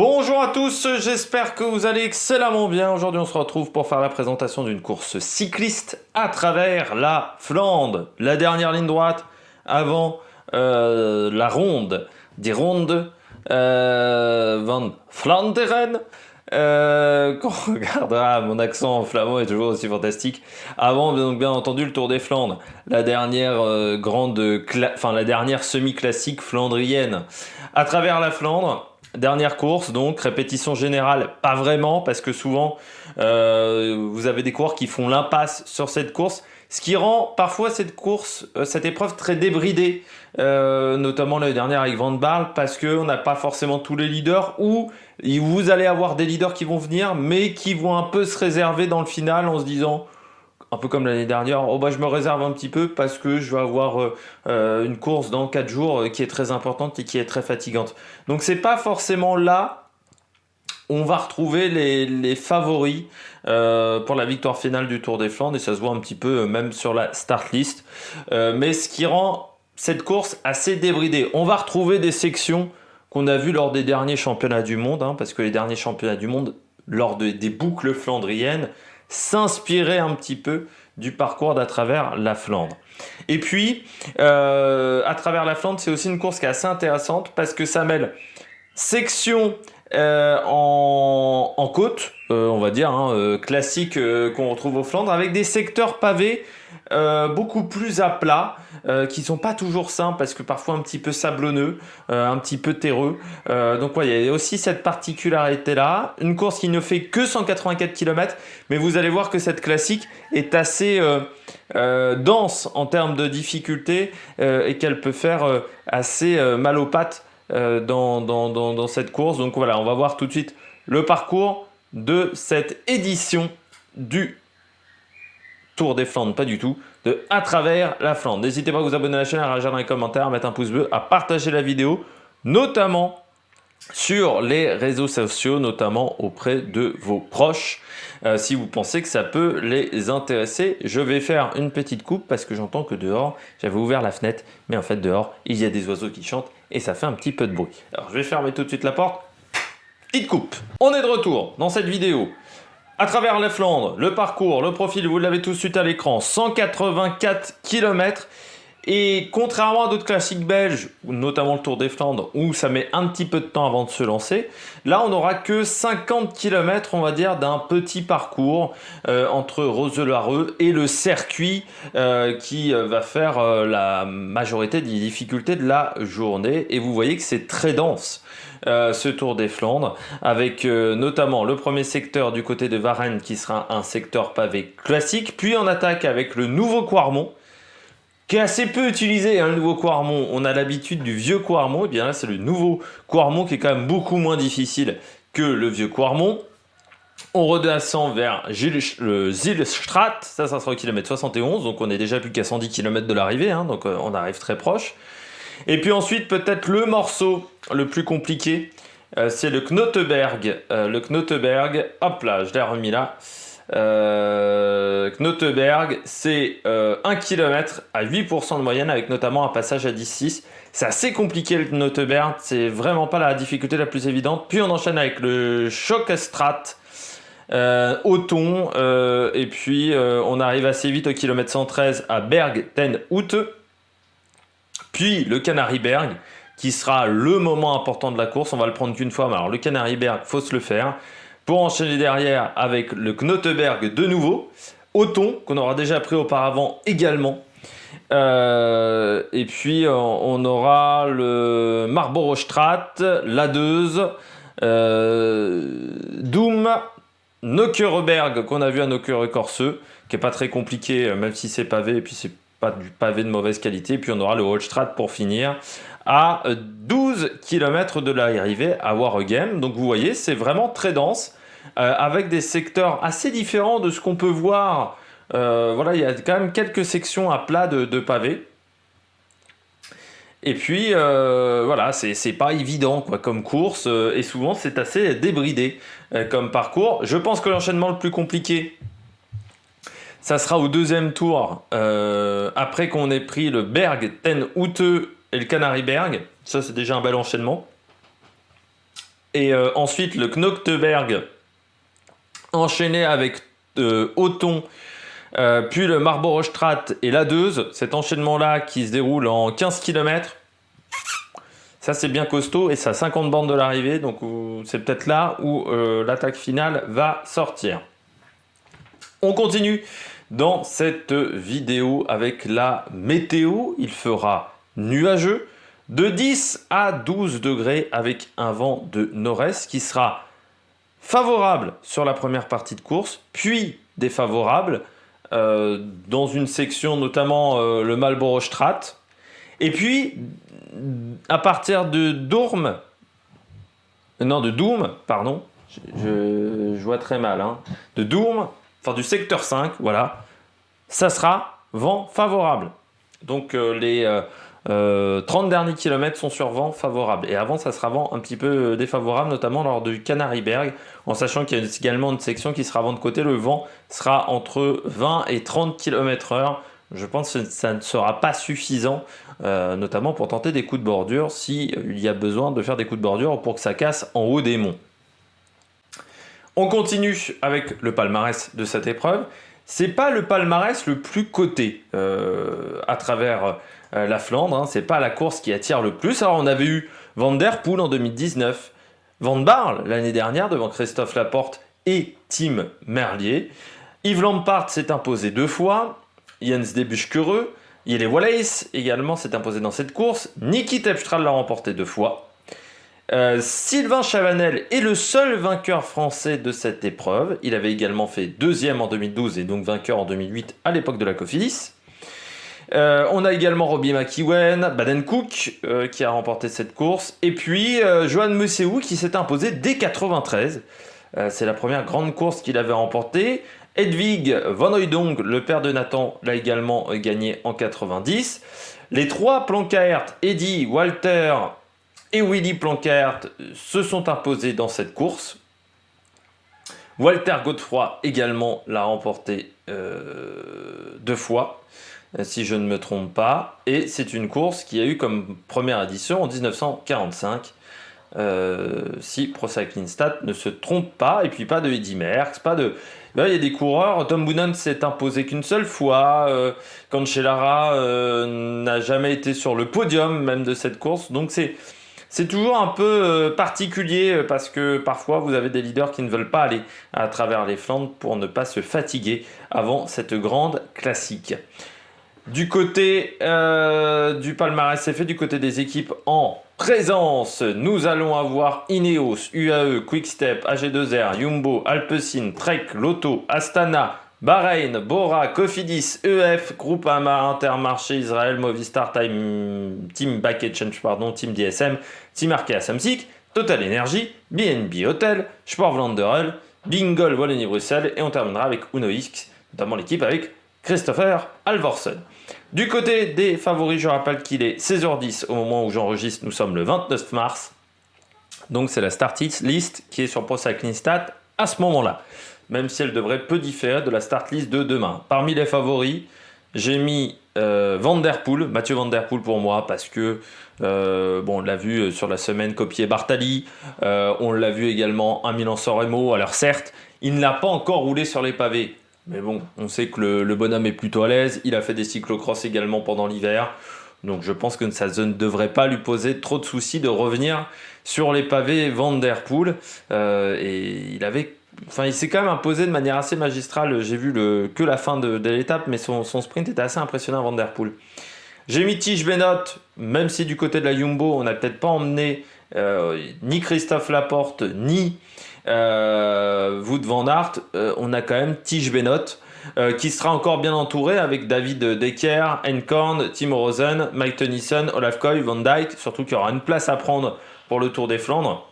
Bonjour à tous, j'espère que vous allez excellemment bien. Aujourd'hui on se retrouve pour faire la présentation d'une course cycliste à travers la Flandre. La dernière ligne droite avant la ronde des rondes van Vlaanderen. Quand on regardera, mon accent flamand est toujours aussi fantastique. Avant, donc bien entendu, le Tour des Flandres, la dernière la dernière semi-classique flandrienne. À travers la Flandre, dernière course, donc répétition générale, pas vraiment, parce que souvent vous avez des coureurs qui font l'impasse sur cette course, ce qui rend parfois cette course, cette épreuve très débridée, notamment l'année dernière avec Van Baarle, parce qu'on n'a pas forcément tous les leaders, ou vous allez avoir des leaders qui vont venir, mais qui vont un peu se réserver dans le final en se disant, un peu comme l'année dernière, oh bah je me réserve un petit peu parce que je vais avoir une course dans 4 jours qui est très importante et qui est très fatigante. Donc c'est pas forcément là où on va retrouver les favoris pour la victoire finale du Tour des Flandres, et ça se voit un petit peu même sur la start list. Mais ce qui rend cette course assez débridée. On va retrouver des sections qu'on a vues lors des derniers championnats du monde, parce que les derniers championnats du monde, lors des boucles flandriennes, s'inspirer un petit peu du parcours d'à travers la Flandre. Et puis, à travers la Flandre, c'est aussi une course qui est assez intéressante parce que ça mêle section en côte, on va dire, classique qu'on retrouve aux Flandres, avec des secteurs pavés beaucoup plus à plat, qui sont pas toujours simples parce que parfois un petit peu sablonneux, un petit peu terreux. Donc ouais, il y a aussi cette particularité là. Une course qui ne fait que 184 km, mais vous allez voir que cette classique est assez dense en termes de difficulté et qu'elle peut faire assez mal aux pattes dans cette course. Donc voilà, on va voir tout de suite le parcours de cette édition du Tour des Flandres, pas du tout, de À travers la Flandre. N'hésitez pas à vous abonner à la chaîne, à réagir dans les commentaires, à mettre un pouce bleu, à partager la vidéo, notamment sur les réseaux sociaux, notamment auprès de vos proches, si vous pensez que ça peut les intéresser. Je vais faire une petite coupe parce que j'entends que dehors, j'avais ouvert la fenêtre, mais en fait dehors, il y a des oiseaux qui chantent et ça fait un petit peu de bruit. Alors je vais fermer tout de suite la porte. Petite coupe. On est de retour dans cette vidéo. À travers la Flandre, le parcours, le profil, vous l'avez tout de suite à l'écran, 184 km. Et contrairement à d'autres classiques belges, notamment le Tour des Flandres, où ça met un petit peu de temps avant de se lancer, là on n'aura que 50 km, on va dire, d'un petit parcours entre Roeselare et le circuit qui va faire la majorité des difficultés de la journée. Et vous voyez que c'est très dense. Ce Tour des Flandres, avec notamment le premier secteur du côté de Varennes qui sera un secteur pavé classique, puis on attaque avec le nouveau Quarmont, qui est assez peu utilisé, le nouveau Quarmont. On a l'habitude du vieux Quarmont, et bien là c'est le nouveau Quarmont qui est quand même beaucoup moins difficile que le vieux Quarmont. On redescend vers le Zilstraat, ça sera au kilomètre 71, donc on est déjà plus qu'à 110 km de l'arrivée, donc on arrive très proche. Et puis ensuite, peut-être le morceau le plus compliqué, c'est le Knotteberg. Le Knotteberg, hop là, je l'ai remis là. Knotteberg, c'est 1 km à 8% de moyenne, avec notamment un passage à 10,6. C'est assez compliqué le Knotteberg, c'est vraiment pas la difficulté la plus évidente. Puis on enchaîne avec le Schokkestrat, Othon, et puis on arrive assez vite au kilomètre 113 à Berg ten Houte. Puis le Canariberg, qui sera le moment important de la course. On va le prendre qu'une fois, mais alors le Canariberg, faut se le faire. Pour enchaîner derrière avec le Knotteberg de nouveau. Othon, qu'on aura déjà pris auparavant également. Et puis on aura le Marlborough-Straat, l'Adeuse, Doom, Nokkereberg, qu'on a vu à Nokere-Corseux, qui n'est pas très compliqué, même si c'est pavé, et puis c'est pas du pavé de mauvaise qualité. Puis on aura le Hoogstraat pour finir à 12 km de l'arrivée à Waregem. Donc vous voyez, c'est vraiment très dense, avec des secteurs assez différents de ce qu'on peut voir. Voilà, il y a quand même quelques sections à plat de pavés. Et puis voilà, c'est pas évident quoi, comme course, et souvent c'est assez débridé comme parcours. Je pense que l'enchaînement le plus compliqué, ça sera au deuxième tour, après qu'on ait pris le Berg ten Houte et le Canariberg. Ça, c'est déjà un bel enchaînement. Et ensuite, le Knokteberg enchaîné avec Othon, puis le Marlborough-Strat et l'A2, cet enchaînement-là qui se déroule en 15 km. Ça, c'est bien costaud et ça a 50 bornes de l'arrivée, donc c'est peut-être là où l'attaque finale va sortir. On continue dans cette vidéo avec la météo. Il fera nuageux de 10 à 12 degrés avec un vent de nord-est qui sera favorable sur la première partie de course, puis défavorable dans une section, notamment le Marlborough-Strat. Et puis, à partir de Doom, pardon, je vois très mal, hein, de Doom, enfin du secteur 5, voilà, ça sera vent favorable. Donc les 30 derniers kilomètres sont sur vent favorable. Et avant, ça sera vent un petit peu défavorable, notamment lors du Canariberg, en sachant qu'il y a également une section qui sera vent de côté. Le vent sera entre 20 et 30 km/h. Je pense que ça ne sera pas suffisant, notamment pour tenter des coups de bordure, s'il y a besoin de faire des coups de bordure pour que ça casse en haut des monts. On continue avec le palmarès de cette épreuve. C'est pas le palmarès le plus coté à travers la Flandre, hein. C'est pas la course qui attire le plus. Alors on avait eu Van Der Poel en 2019, Van Baarle l'année dernière devant Christophe Laporte et Tim Merlier. Yves Lampaert s'est imposé 2 fois, Jens Debusschere, Jelle Wallace également s'est imposé dans cette course, Niki Terpstra l'a remporté 2 fois. Sylvain Chavanel est le seul vainqueur français de cette épreuve. Il avait également fait 2e en 2012 et donc vainqueur en 2008 à l'époque de la Cofidis. On a également Robbie McEwen, Baden-Cook qui a remporté cette course. Et puis Johan Museeuw qui s'est imposé dès 93. C'est la première grande course qu'il avait remportée. Hedwig van Hooijdonk, le père de Nathan, l'a également gagné en 90. Les 3 Plankaert, Eddy, Walter et Willy Plankaert se sont imposés dans cette course. Walter Godefroy également l'a remporté 2 fois, si je ne me trompe pas. Et c'est une course qui a eu comme première édition en 1945, si Pro Cycling Stats ne se trompe pas. Et puis pas de Eddy Merckx, pas de... Là, il y a des coureurs. Tom Boonen s'est imposé qu'une seule fois. Cancellara n'a jamais été sur le podium même de cette course. Donc c'est toujours un peu particulier parce que parfois vous avez des leaders qui ne veulent pas aller à travers les Flandres pour ne pas se fatiguer avant cette grande classique. Du côté du palmarès c'est fait, du côté des équipes en présence, nous allons avoir Ineos, UAE, Quickstep, AG2R, Jumbo, Alpecin, Trek, Lotto, Astana, Bahreïn, Bora, Cofidis, EF, Groupama, Intermarché, Israël, Movistar, Team Back Exchange, Team DSM, Team Arkea Samsic, Total Energy, BNB Hotel, Sportlanderen, Bingoal Wallonie-Bruxelles et on terminera avec Uno X, notamment l'équipe avec Christopher Halvorsen. Du côté des favoris, je rappelle qu'il est 16h10 au moment où j'enregistre, nous sommes le 29 mars. Donc c'est la start list qui est sur Pro Cycling Stats à ce moment-là, même si elle devrait peu différer de la start list de demain. Parmi les favoris, j'ai mis Van Der Poel, Mathieu Van Der Poel pour moi, parce que on l'a vu sur la semaine copier Bartali, on l'a vu également à Milan-San Remo. Alors certes, il ne l'a pas encore roulé sur les pavés, mais bon, on sait que le bonhomme est plutôt à l'aise. Il a fait des cyclocross également pendant l'hiver. Donc je pense que ça ne devrait pas lui poser trop de soucis de revenir sur les pavés Van Der Poel. Et il s'est quand même imposé de manière assez magistrale. J'ai vu que la fin de l'étape, mais son sprint était assez impressionnant, Van Der Poel. J'ai mis Tige Benoot, même si du côté de la Jumbo, on n'a peut-être pas emmené ni Christophe Laporte, ni Wout van Aert. On a quand même Tige Benoot, qui sera encore bien entouré avec David Decker, Enkorn, Timo Rosen, Mike Tennyson, Olaf Koy, Van Dijk. Surtout qu'il y aura une place à prendre pour le Tour des Flandres,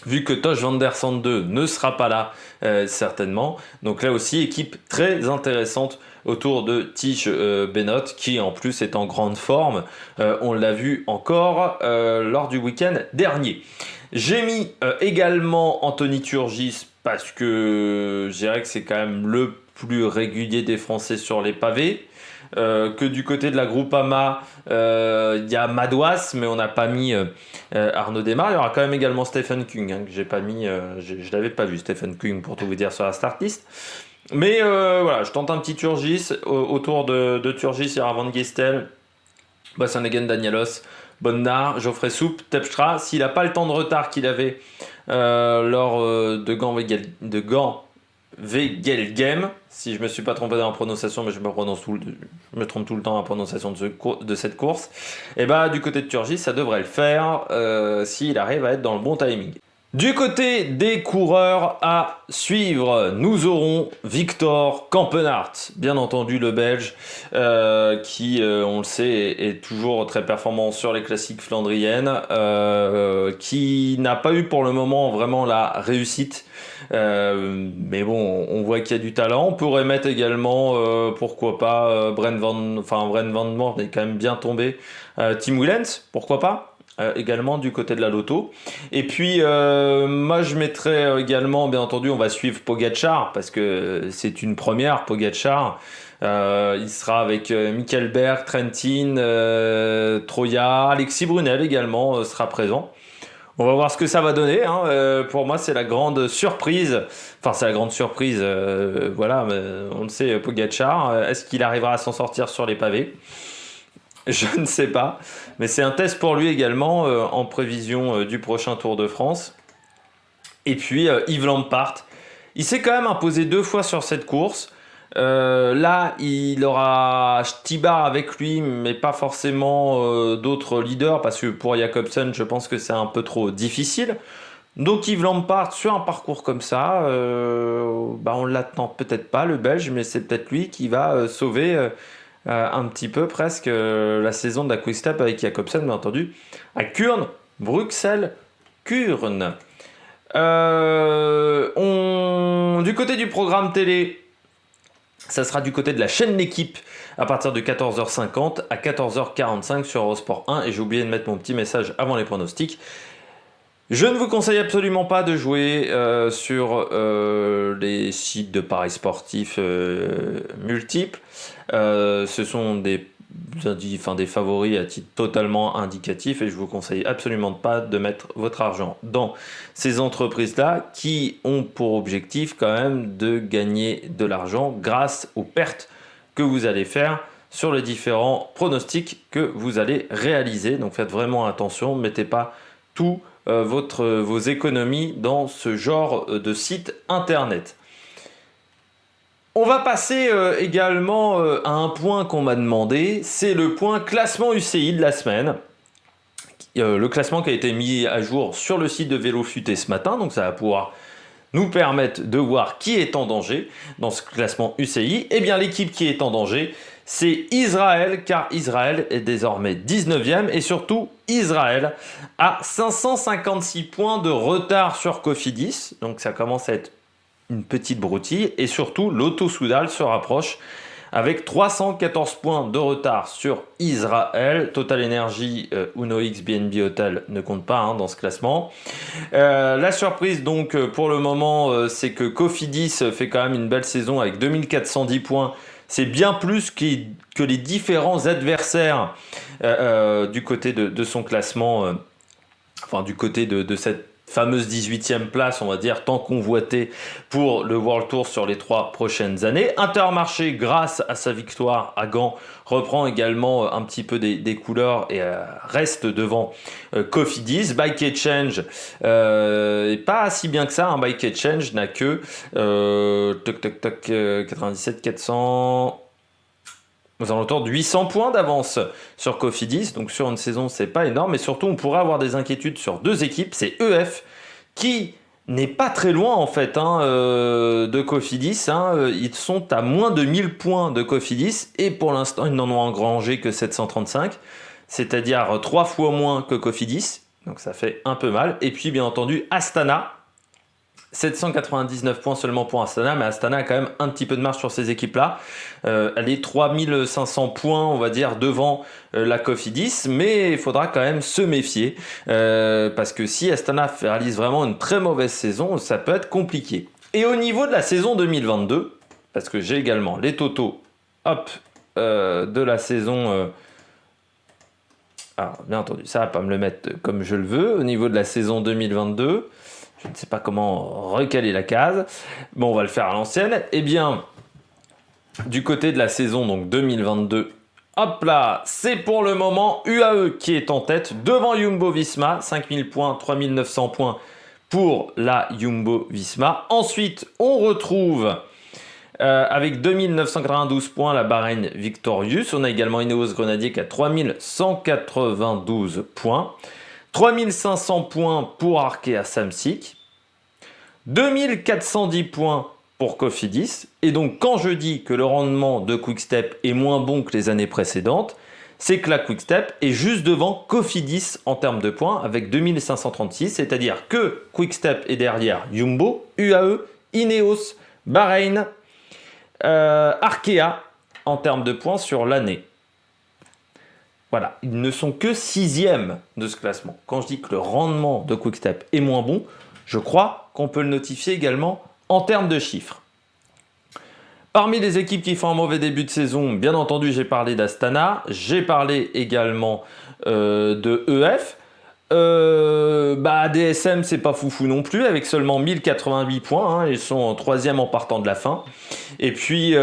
vu que Tosh van der Sande 2 ne sera pas là certainement. Donc là aussi, équipe très intéressante autour de Tige Benoot, qui en plus est en grande forme. On l'a vu encore lors du week-end dernier. J'ai mis également Anthony Turgis parce que je dirais que c'est quand même le plus régulier des Français sur les pavés. que du côté de la Groupama, il y a Madouas, mais on n'a pas mis Arnaud Desmar. Il y aura quand même également Stephen Kung, hein, que j'ai pas mis, je l'avais pas vu Stephen Kung pour tout vous dire sur la start list. Mais voilà, je tente un petit Turgis. Autour de Turgis, il y aura Van Gestel, Boasson-Hagen, Danielos, Bonnard, Geoffrey Soupe, Tepstra. S'il n'a pas le temps de retard qu'il avait lors de Gand Wegelgem, si je me suis pas trompé dans la prononciation, mais je me trompe tout le temps dans la prononciation de cette course, et bah du côté de Turgis, ça devrait le faire s'il arrive à être dans le bon timing. Du côté des coureurs à suivre, nous aurons Victor Campenaerts, bien entendu le Belge, qui, on le sait, est toujours très performant sur les classiques flandriennes, qui n'a pas eu pour le moment vraiment la réussite. Mais bon, on voit qu'il y a du talent. On pourrait mettre également, pourquoi pas, Brent Van Moort est quand même bien tombé. Tim Willems, pourquoi pas également du côté de la Lotto. Et puis moi je mettrais également, bien entendu, on va suivre Pogačar parce que c'est une première. Pogačar, il sera avec Michael Berg, Trentin, Troya, Alexis Brunel également sera présent. On va voir ce que ça va donner, hein. Pour moi, c'est la grande surprise. Enfin, c'est la grande surprise. Voilà, on le sait, Pogačar. Est-ce qu'il arrivera à s'en sortir sur les pavés ? Je ne sais pas. Mais c'est un test pour lui également en prévision du prochain Tour de France. Et puis, Yves Lampaert. Il s'est quand même imposé 2 fois sur cette course. Là, il aura Stibar avec lui, mais pas forcément d'autres leaders, parce que pour Jacobsen, je pense que c'est un peu trop difficile. Donc Yves Lampaert, sur un parcours comme ça, on l'attend peut-être pas, le Belge, mais c'est peut-être lui qui va sauver un petit peu presque la saison de la Quick Step avec Jacobsen, bien entendu, à Kuurne, Bruxelles, Kuurne. Du côté du programme télé, ça sera du côté de la chaîne L'équipe à partir de 14h50 à 14h45 sur Eurosport 1. Et j'ai oublié de mettre mon petit message avant les pronostics. Je ne vous conseille absolument pas de jouer sur les sites de paris sportifs multiples. Ce sont des favoris à titre totalement indicatif et je vous conseille absolument pas de mettre votre argent dans ces entreprises-là qui ont pour objectif quand même de gagner de l'argent grâce aux pertes que vous allez faire sur les différents pronostics que vous allez réaliser. Donc faites vraiment attention, mettez pas tout vos économies dans ce genre de site internet. On va passer également à un point qu'on m'a demandé, c'est le point classement UCI de la semaine. Le classement qui a été mis à jour sur le site de Vélo Futé ce matin, donc ça va pouvoir nous permettre de voir qui est en danger dans ce classement UCI. Eh bien l'équipe qui est en danger, c'est Israël, car Israël est désormais 19e et surtout Israël a 556 points de retard sur Cofidis, donc ça commence à être une petite broutille et surtout Lotto Soudal se rapproche avec 314 points de retard sur Israël. Total Energy, Uno X, BNB Hotel ne compte pas dans ce classement. La surprise donc pour le moment, c'est que Cofidis fait quand même une belle saison avec 2410 points. C'est bien plus que les différents adversaires du côté de son classement, du côté de cette fameuse 18e place, on va dire, tant convoitée pour le World Tour sur les 3 prochaines années. Intermarché, grâce à sa victoire à Gand, reprend également un petit peu des couleurs et reste devant Cofidis. Bike Exchange, pas si bien que ça. Bike Exchange n'a que 97 400... aux alentours de 800 points d'avance sur Cofidis, donc sur une saison c'est pas énorme, et surtout on pourrait avoir des inquiétudes sur 2 équipes, c'est EF qui n'est pas très loin en fait de Cofidis, ils sont à moins de 1000 points de Cofidis et pour l'instant ils n'en ont engrangé que 735, c'est-à-dire 3 fois moins que Cofidis, donc ça fait un peu mal. Et puis bien entendu Astana, 799 points seulement pour Astana, mais Astana a quand même un petit peu de marge sur ces équipes-là. Elle est 3500 points, on va dire, devant la Cofidis, mais il faudra quand même se méfier, parce que si Astana réalise vraiment une très mauvaise saison, ça peut être compliqué. Et au niveau de la saison 2022, parce que j'ai également les totaux, hop, de la saison... alors, bien entendu, ça va pas me le mettre comme je le veux. Au niveau de la saison 2022, je ne sais pas comment recaler la case. Bon, on va le faire à l'ancienne. Eh bien, du côté de la saison donc 2022, hop là, c'est pour le moment UAE qui est en tête devant Jumbo Visma, 5000 points, 3900 points pour la Jumbo Visma. Ensuite, on retrouve avec 2992 points la Bahreïn Victorious. On a également Ineos Grenadier qui a 3192 points. 3500 points pour Arkea Samsic. 2410 points pour Cofidis. Et donc, quand je dis que le rendement de Quick-Step est moins bon que les années précédentes, c'est que la Quick-Step est juste devant Cofidis en termes de points avec 2536. C'est-à-dire que Quick-Step est derrière Jumbo, UAE, Ineos, Bahreïn, Arkea en termes de points sur l'année. Voilà, ils ne sont que 6e de ce classement. Quand je dis que le rendement de Quick-Step est moins bon, je crois qu'on peut le notifier également en termes de chiffres. Parmi les équipes qui font un mauvais début de saison, bien entendu, j'ai parlé d'Astana, j'ai parlé également de EF. DSM, c'est pas foufou non plus, avec seulement 1088 points. Hein, ils sont en 3e en partant de la fin. Et puis,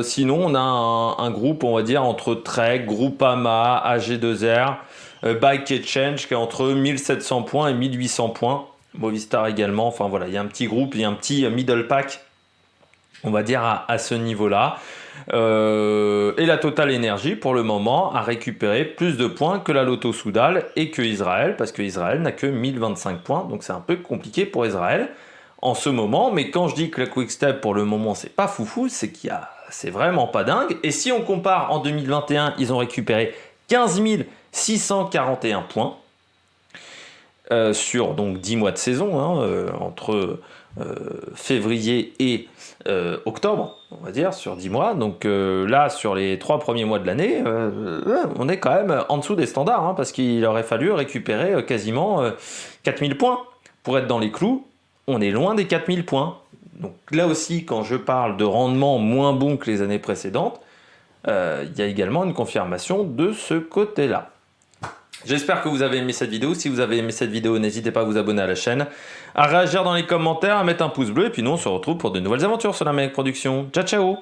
sinon, on a un groupe, on va dire, entre Trek, Groupama, AG2R, Bike Exchange, qui est entre 1700 points et 1800 points. Movistar également. Enfin, voilà, il y a un petit groupe, il y a un petit middle pack, on va dire, à ce niveau-là. Et la Total Energy, pour le moment, a récupéré plus de points que la Lotto Soudal et que Israël, parce que Israël n'a que 1025 points, donc c'est un peu compliqué pour Israël en ce moment. Mais quand je dis que la Quick-Step, pour le moment, c'est pas foufou, c'est vraiment pas dingue. Et si on compare en 2021, ils ont récupéré 15 641 points sur donc 10 mois de saison, hein, entre février et octobre, on va dire, sur 10 mois. Donc là, sur les 3 premiers mois de l'année, on est quand même en dessous des standards, hein, parce qu'il aurait fallu récupérer quasiment 4000 points pour être dans les clous. On est loin des 4000 points. Donc là aussi, quand je parle de rendement moins bon que les années précédentes, il y a également une confirmation de ce côté-là. J'espère que vous avez aimé cette vidéo. Si vous avez aimé cette vidéo, n'hésitez pas à vous abonner à la chaîne, à réagir dans les commentaires, à mettre un pouce bleu. Et puis nous, on se retrouve pour de nouvelles aventures sur la Mec Production. Ciao, ciao!